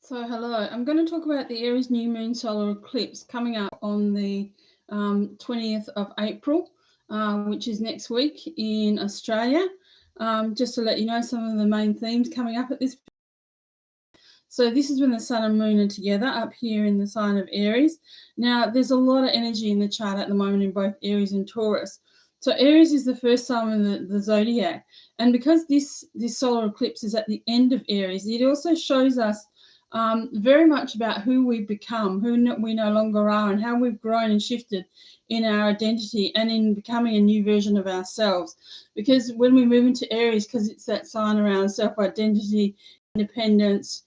So hello, I'm going to talk about the Aries new moon solar eclipse coming up on the 20th of April, which is next week in Australia. Just to let you know some of the main themes coming up at this. So this is when the sun and moon are together up here in the sign of Aries. Now there's a lot of energy in the chart at the moment in both Aries and Taurus. So Aries is the first sign in the zodiac, and because this solar eclipse is at the end of Aries, it also shows us very much about who we've become, who we no longer are, and how we've grown and shifted in our identity and in becoming a new version of ourselves. Because when we move into Aries, because it's that sign around self-identity, independence,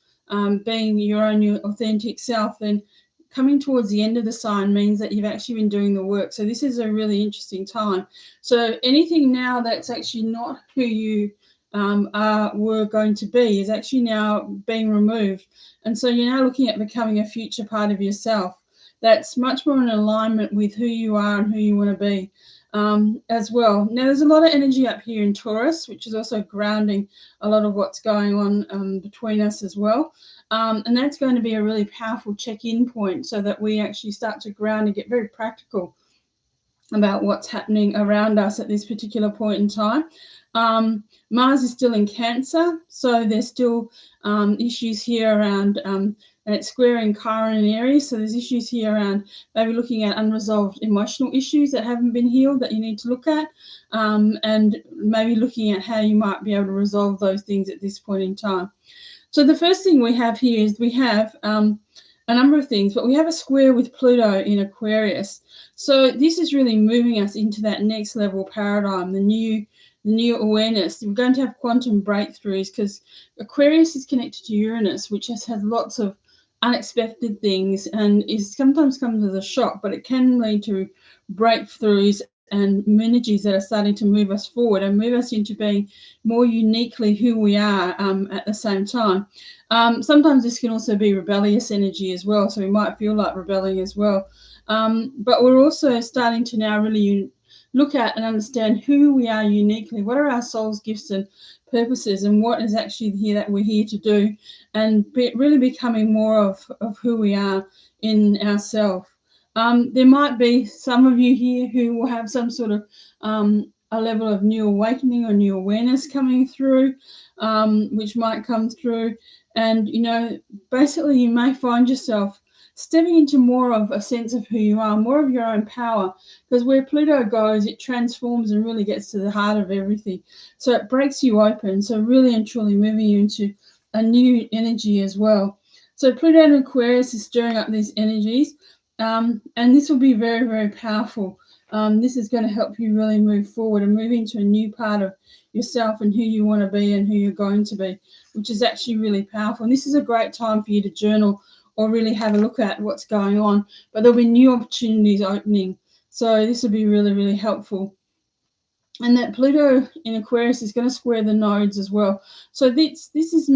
being your own authentic self, then coming towards the end of the sign means that you've actually been doing the work. So this is a really interesting time. So anything now that's actually not who you were going to be is actually now being removed. And so you're now looking at becoming a future part of yourself that's much more in alignment with who you are and who you want to be as well. Now, there's a lot of energy up here in Taurus, which is also grounding a lot of what's going on between us as well. And that's going to be a really powerful check-in point so that we actually start to ground and get very practical about what's happening around us at this particular point in time. Mars is still in Cancer, so there's still issues here around, and it's squaring Chiron and Aries, so there's issues here around maybe looking at unresolved emotional issues that haven't been healed that you need to look at, and maybe looking at how you might be able to resolve those things at this point in time. So the first thing we have here is we have a number of things, but we have a square with Pluto in Aquarius. So this is really moving us into that next level paradigm, the new awareness. We're going to have quantum breakthroughs because Aquarius is connected to Uranus, which has had lots of unexpected things and is sometimes comes as a shock, but it can lead to breakthroughs and energies that are starting to move us forward and move us into being more uniquely who we are at the same time. Sometimes this can also be rebellious energy as well, so we might feel like rebelling as well. But we're also starting to now really look at and understand who we are uniquely. What are our soul's gifts and purposes, and what is actually here that we're here to do, and really becoming more of who we are in ourselves. There might be some of you here who will have some sort of a level of new awakening or new awareness coming through, which might come through. And, basically you may find yourself stepping into more of a sense of who you are, more of your own power, because where Pluto goes, it transforms and really gets to the heart of everything. So it breaks you open. So really and truly moving you into a new energy as well. So Pluto in Aquarius is stirring up these energies. And this will be very, very powerful. This is going to help you really move forward and move into a new part of yourself and who you want to be and who you're going to be, which is actually really powerful. And this is a great time for you to journal or really have a look at what's going on. But there'll be new opportunities opening. So this will be really, really helpful. And that Pluto in Aquarius is going to square the nodes as well. So this is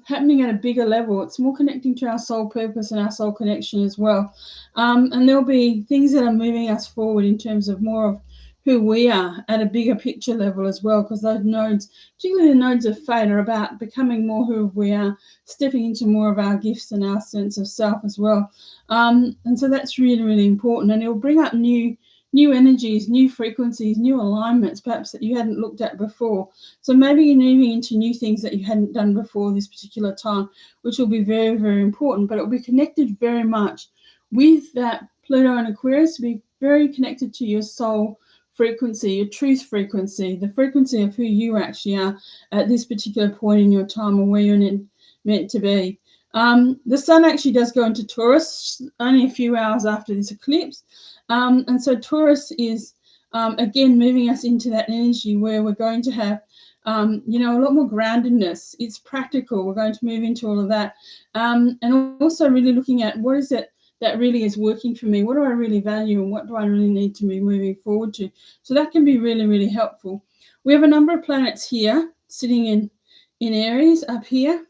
happening at a bigger level. It's more connecting to our soul purpose and our soul connection as well. And there'll be things that are moving us forward in terms of more of who we are at a bigger picture level as well, because those nodes, particularly the nodes of fate, are about becoming more who we are, stepping into more of our gifts and our sense of self as well. And so that's really, really important. And it'll bring up new energies, new frequencies, new alignments, perhaps that you hadn't looked at before. So maybe you're moving into new things that you hadn't done before this particular time, which will be very, very important. But it will be connected very much with that Pluto and Aquarius, to be very connected to your soul frequency, your truth frequency, the frequency of who you actually are at this particular point in your time or where you're meant to be. The sun actually does go into Taurus only a few hours after this eclipse. And so Taurus is, again, moving us into that energy where we're going to have, a lot more groundedness. It's practical. We're going to move into all of that. And also really looking at what is it that really is working for me? What do I really value and what do I really need to be moving forward to? So that can be really, really helpful. We have a number of planets here sitting in Aries up here.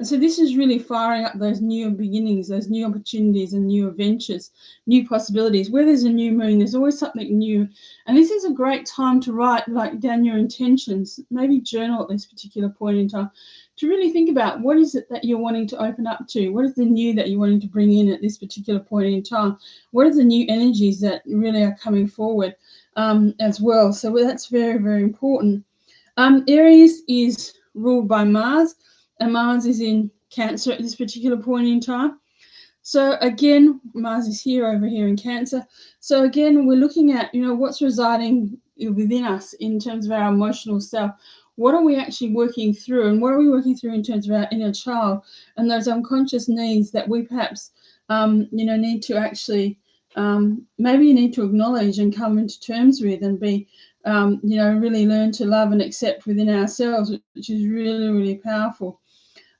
And so this is really firing up those new beginnings, those new opportunities and new adventures, new possibilities. Where there's a new moon, there's always something new. And this is a great time to write down your intentions, maybe journal at this particular point in time, to really think about what is it that you're wanting to open up to? What is the new that you're wanting to bring in at this particular point in time? What are the new energies that really are coming forward as well? So that's very, very important. Aries is ruled by Mars, and Mars is in Cancer at this particular point in time. So again, Mars is over here in Cancer. So again, we're looking at, what's residing within us in terms of our emotional self. What are we actually working through, and what are we working through in terms of our inner child and those unconscious needs that we perhaps, need to actually, maybe you need to acknowledge and come into terms with and be, really learn to love and accept within ourselves, which is really, really powerful.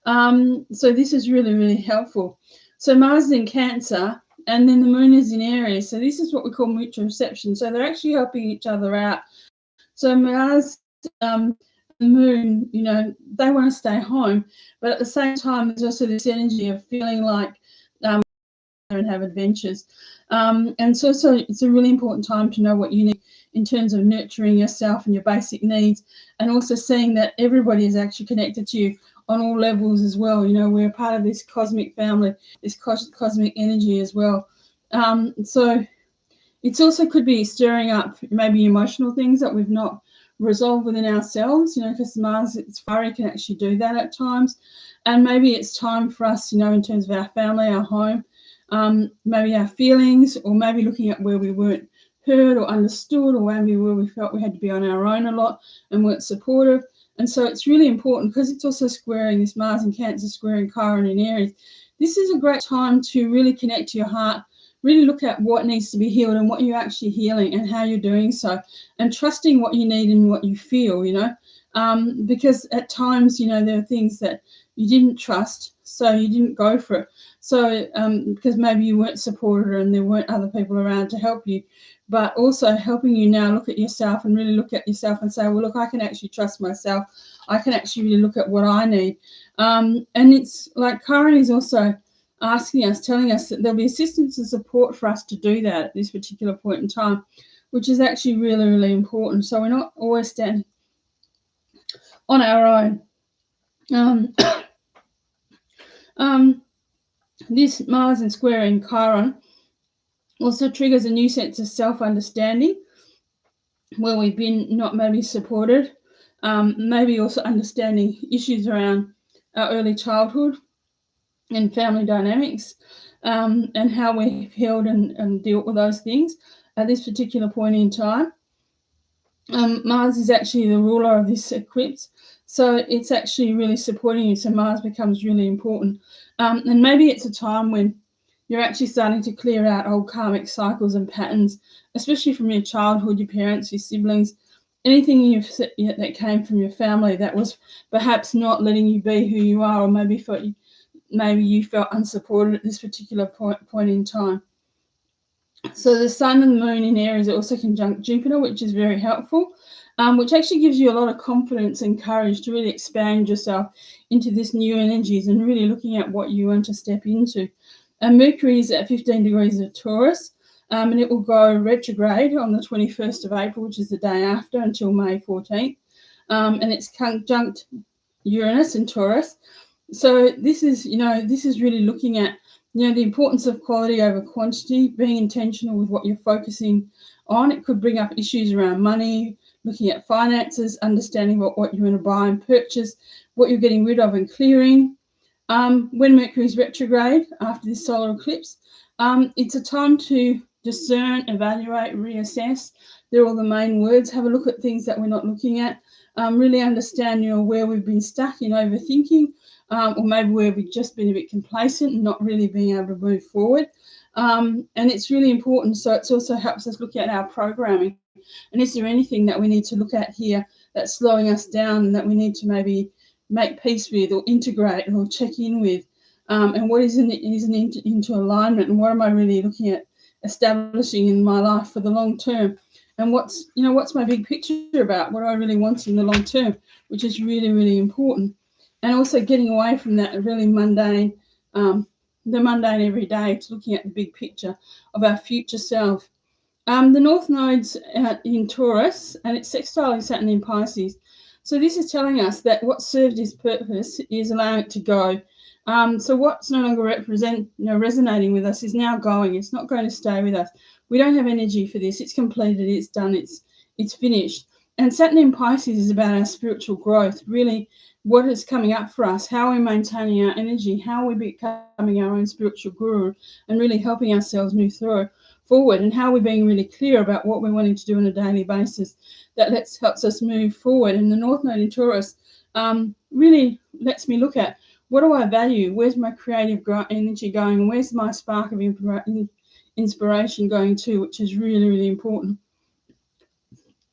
So this is really, really helpful. So Mars is in Cancer, and then the Moon is in Aries. So this is what we call mutual reception. So they're actually helping each other out. So Mars, the Moon, they want to stay home, but at the same time, there's also this energy of feeling like and have adventures. And so it's a really important time to know what you need in terms of nurturing yourself and your basic needs, and also seeing that everybody is actually connected to you on all levels as well. We're part of this cosmic family, this cosmic energy as well. So it's also could be stirring up maybe emotional things that we've not resolved within ourselves, because Mars, it's fiery, can actually do that at times. And maybe it's time for us, in terms of our family, our home, maybe our feelings, or maybe looking at where we weren't heard or understood, or maybe where we felt we had to be on our own a lot and weren't supportive. And so it's really important, because it's also squaring this Mars in Cancer, squaring Chiron in Aries. This is a great time to really connect to your heart, really look at what needs to be healed and what you're actually healing and how you're doing so, and trusting what you need and what you feel, because at times, there are things that you didn't trust, so you didn't go for it. So because maybe you weren't supported and there weren't other people around to help you, but also helping you now look at yourself and really look at yourself and say, well, look, I can actually trust myself. I can actually really look at what I need. And it's like Chiron is also asking us, telling us that there'll be assistance and support for us to do that at this particular point in time, which is actually really, really important. So we're not always standing on our own. This Mars and squaring Chiron also triggers a new sense of self-understanding, where we've been not maybe supported, maybe also understanding issues around our early childhood and family dynamics, and how we've healed and dealt with those things at this particular point in time. Mars is actually the ruler of this eclipse, so it's actually really supporting you. So Mars becomes really important, and maybe it's a time when you're actually starting to clear out old karmic cycles and patterns, especially from your childhood, your parents, your siblings, anything that came from your family that was perhaps not letting you be who you are, or maybe you felt unsupported at this particular point in time. So the Sun and the Moon in Aries are also conjunct Jupiter, which is very helpful, which actually gives you a lot of confidence and courage to really expand yourself into this new energies and really looking at what you want to step into. And Mercury is at 15 degrees of Taurus, and it will go retrograde on the 21st of April, which is the day after, until May 14th. And it's conjunct Uranus in Taurus. So this is really looking at, the importance of quality over quantity, being intentional with what you're focusing on. It could bring up issues around money, looking at finances, understanding what you want to buy and purchase, what you're getting rid of and clearing. When Mercury is retrograde after this solar eclipse, it's a time to discern, evaluate, reassess. They're all the main words. Have a look at things that we're not looking at. Really understand, where we've been stuck in overthinking, or maybe where we've just been a bit complacent and not really being able to move forward. And it's really important. So it also helps us look at our programming. And is there anything that we need to look at here that's slowing us down and that we need to maybe make peace with, or integrate, or check in with? And what isn't into alignment, and what am I really looking at establishing in my life for the long term? And what's my big picture about? What do I really want in the long term? Which is really, really important. and also getting away from that really mundane, the mundane every day, to looking at the big picture of our future self. The North Node's in Taurus, and it's sextiling Saturn in Pisces. So this is telling us that what served its purpose is allowing it to go. So what's no longer resonating with us is now going. It's not going to stay with us. We don't have energy for this. It's completed. It's done. It's finished. And Saturn in Pisces is about our spiritual growth, really what is coming up for us, how we're maintaining our energy, how we're becoming our own spiritual guru, and really helping ourselves move forward, and how we're being really clear about what we're wanting to do on a daily basis. That helps us move forward. And the North Node in Taurus really lets me look at, what do I value? Where's my creative energy going? Where's my spark of inspiration going to, which is really, really important.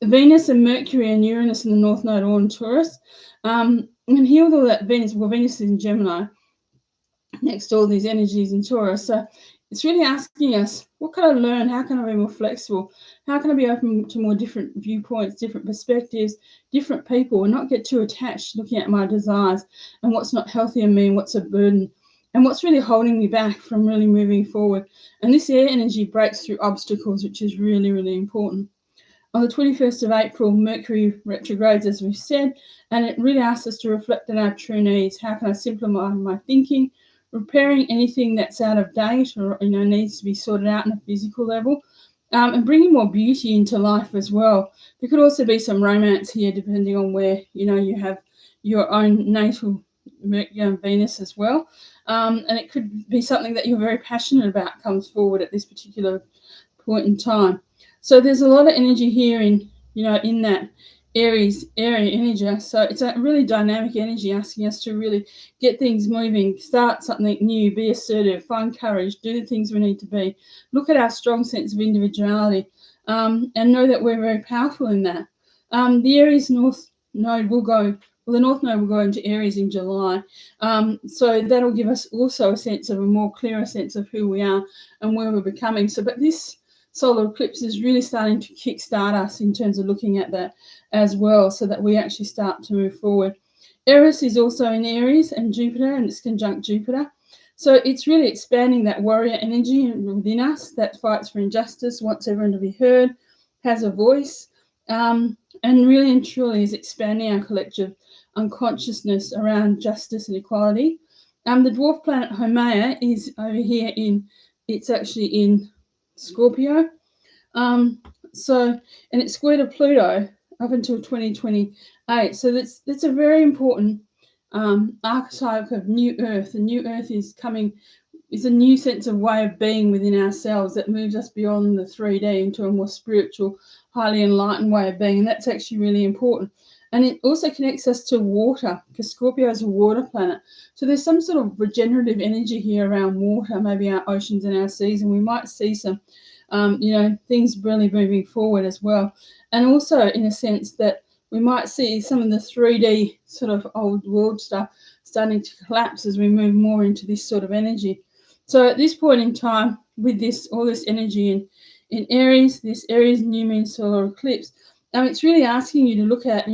Venus and Mercury and Uranus in the North Node are in Taurus. And here with all that Venus is in Gemini, next to all these energies in Taurus. So it's really asking us, what can I learn? How can I be more flexible? How can I be open to more different viewpoints, different perspectives, different people, and not get too attached looking at my desires and what's not healthy in me and what's a burden and what's really holding me back from really moving forward. And this air energy breaks through obstacles, which is really, really important. On the 21st of April, Mercury retrogrades, as we've said, and it really asks us to reflect on our true needs. How can I simplify my thinking, repairing anything that's out of date or needs to be sorted out on a physical level, and bringing more beauty into life as well. There could also be some romance here, depending on where you have your own natal Venus as well, and it could be something that you're very passionate about comes forward at this particular point in time. So there's a lot of energy here in that Aries area energy. So it's a really dynamic energy, asking us to really get things moving, start something new, be assertive, find courage, do the things we need to be, look at our strong sense of individuality, and know that we're very powerful in that. The Aries North Node will go, the North Node will go into Aries in July. So that'll give us also a more clearer sense of who we are and where we're becoming. But this solar eclipse is really starting to kickstart us in terms of looking at that as well, so that we actually start to move forward. Eris is also in Aries and Jupiter, and it's conjunct Jupiter. So it's really expanding that warrior energy within us that fights for injustice, wants everyone to be heard, has a voice, and really and truly is expanding our collective unconsciousness around justice and equality. The dwarf planet Haumea is over here it's actually in Scorpio. And it's square to Pluto up until 2028. So that's a very important archetype of new Earth. The new Earth is a new sense of way of being within ourselves that moves us beyond the 3D into a more spiritual, highly enlightened way of being. And that's actually really important. And it also connects us to water, because Scorpio is a water planet. So there's some sort of regenerative energy here around water, maybe our oceans and our seas, and we might see some things really moving forward as well. And also in a sense that we might see some of the 3D sort of old world stuff starting to collapse as we move more into this sort of energy. So at this point in time, with all this energy in Aries, this Aries new moon solar eclipse, it's really asking you to look at,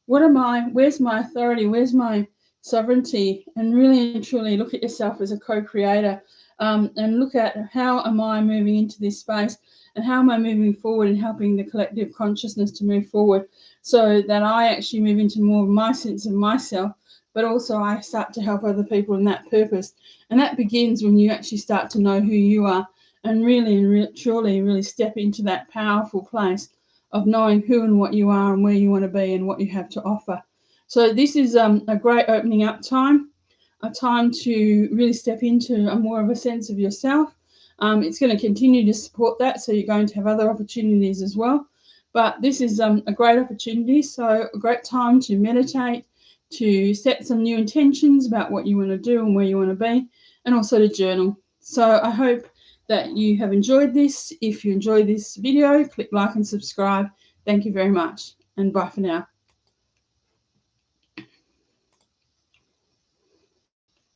where's my authority, where's my sovereignty, and really and truly look at yourself as a co-creator, and look at how am I moving into this space, and how am I moving forward and helping the collective consciousness to move forward, so that I actually move into more of my sense of myself, but also I start to help other people in that purpose. And that begins when you actually start to know who you are, and really and truly really step into that powerful place of knowing who and what you are and where you want to be and what you have to offer. So this is a great opening up time, a time to really step into a more of a sense of yourself. It's going to continue to support that, so you're going to have other opportunities as well. But this is a great opportunity, so a great time to meditate, to set some new intentions about what you want to do and where you want to be, and also to journal. So I hope that you have enjoyed this. If you enjoyed this video, click like and subscribe. Thank you very much, and bye for now.